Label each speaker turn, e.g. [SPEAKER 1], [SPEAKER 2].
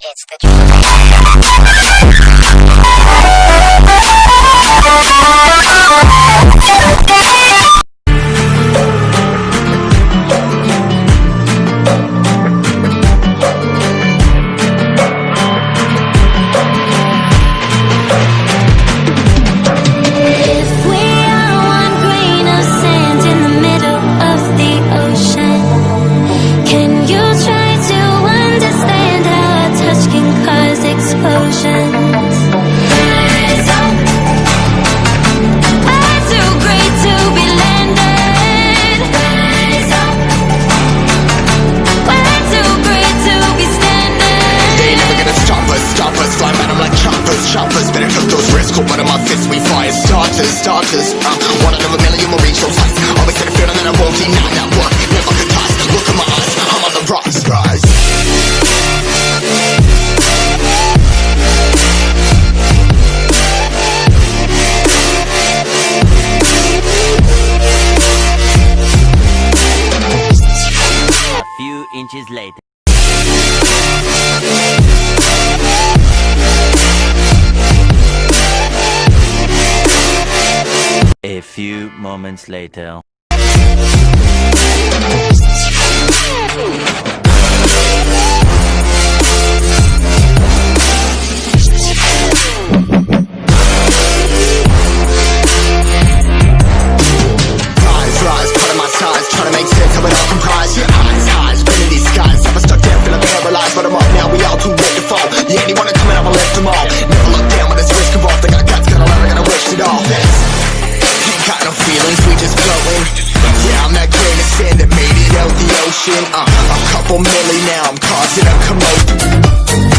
[SPEAKER 1] It's the
[SPEAKER 2] choppers, better took those risks. Hold one of my fists, we fire starters. One out of a million will reach those heights. Always had a feeling that I won't deny that work. Never could toss. Look in my eyes, I'm on the rocks, guys.
[SPEAKER 3] A few inches later. A few moments later.
[SPEAKER 2] Rise, cutting my size, trying to make sense of it all comprised. Highs, spinning these skies. Never stuck down, feeling paralyzed, but I'm up now. We all too late to fall. Yeah, anyone coming up, I left them all. Never look down when this risk involved. They got guts, got a lot, I gotta wish it off. Ain't got no feelings, we just flowing. Yeah, I'm that grain of sand that made it out the ocean. A couple milli now, I'm causing a commotion.